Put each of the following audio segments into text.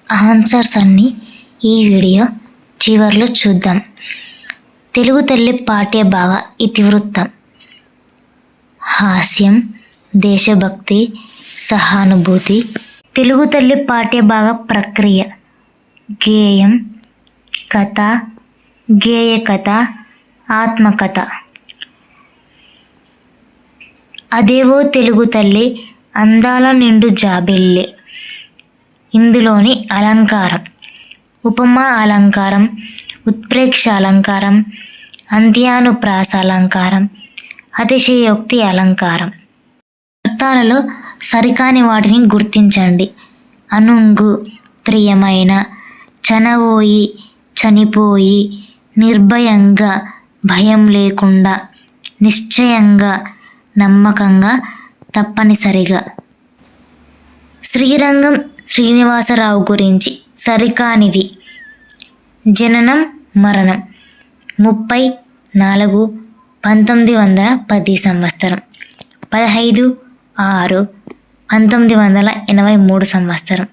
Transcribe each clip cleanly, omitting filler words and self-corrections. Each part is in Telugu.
ఆన్సర్స్ అన్నీ ఈ వీడియో చివరిలో చూద్దాం. తెలుగు తల్లి పాఠ్యభాగ ఇతివృత్తం: హాస్యం, దేశభక్తి, సహానుభూతి. తెలుగు తల్లి పాఠ్యభాగ ప్రక్రియ: గేయం, కథ, గేయకథ, ఆత్మకథ. అదేవో తెలుగు తల్లి అందాల నిండు జాబిల్లి. ఇందులోని అలంకారం: ఉపమా అలంకారం, ఉత్ప్రేక్ష అలంకారం, అంత్యానుప్రాస అలంకారం, అతిశయోక్తి అలంకారం. అర్థాలలో సరికాని వాటిని గుర్తించండి. అనుంగు ప్రియమైన, చనవోయి చనిపోయి, నిర్భయంగా భయం లేకుండా, నిశ్చయంగా నమ్మకంగా, తప్పనిసరిగా. శ్రీరంగం శ్రీనివాసరావు గురించి సరికానివి: జననం మరణం 30/4/1910 సంవత్సరం, 15/6/1983 సంవత్సరం.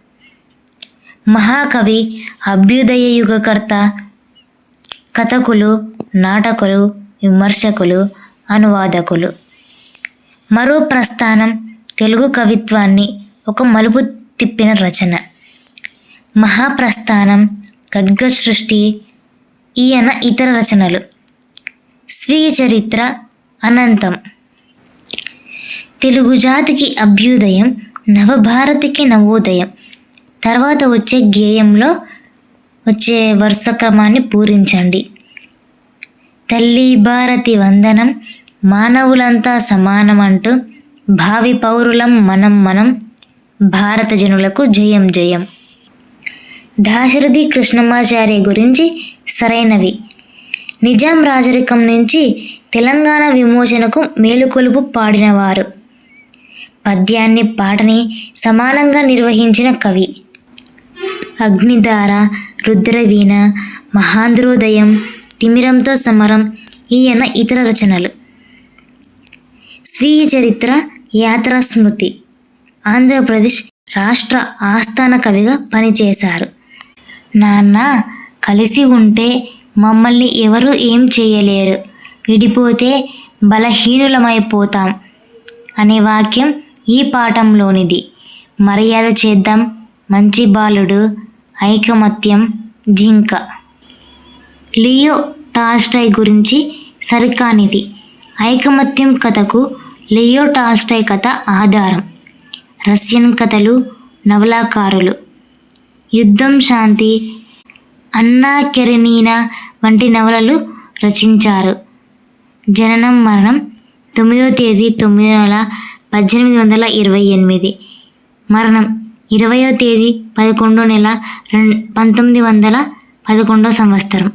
మహాకవి, అభ్యుదయ యుగకర్త, కథకులు, నాటకులు, విమర్శకులు, అనువాదకులు. మరో ప్రస్థానం తెలుగు కవిత్వాన్ని ఒక మలుపు తిప్పిన రచన. మహాప్రస్థానం, ఖడ్గసృష్టి, ఈయన ఇతర రచనలు. స్వీయ చరిత్ర, అనంతం. తెలుగు జాతికి అభ్యుదయం, నవభారతికి నవోదయం. తర్వాత వచ్చే గేయంలో వచ్చే వరుస క్రమాన్ని పూరించండి. తల్లి భారతి వందనం, మానవులంతా సమానమంటూ, భావి పౌరులం మనం, భారత జనులకు జయం జయం. దాశరథి కృష్ణమాచార్య గురించి సరైనవి: నిజాం రాజరికం నుంచి తెలంగాణ విమోచనకు మేలుకొలుపు పాడినవారు. పద్యాన్ని పాటని సమానంగా నిర్వహించిన కవి. అగ్నిధార, రుద్రవీణ, మహాంధ్రోదయం, తిమిరంతో సమరం ఈయన ఇతర రచనలు. స్వీయ చరిత్ర, యాత్రా స్మృతి. ఆంధ్రప్రదేశ్ రాష్ట్ర ఆస్థాన కవిగా పనిచేశారు. నాన్న కలిసి ఉంటే మమ్మల్ని ఎవరూ ఏం చేయలేరు, విడిపోతే బలహీనులమైపోతాం అనే వాక్యం ఈ పాఠంలోనిది. మర్యాద చేద్దాం, మంచి బాలుడు, ఐకమత్యం, జింక. లియో టాల్స్టాయ్ గురించి సరికానిది: ఐకమత్యం కథకు లియో టాల్స్టాయ్ కథ ఆధారం. రష్యన్ కథలు, నవలాకారులు. యుద్ధం, శాంతి, అన్నా కెరెనీనా వంటి నవలలు రచించారు. జననం మరణం 9వ తేదీ 9వ నెల 1828. మరణం 20వ తేదీ 11వ నెల 1911 సంవత్సరం.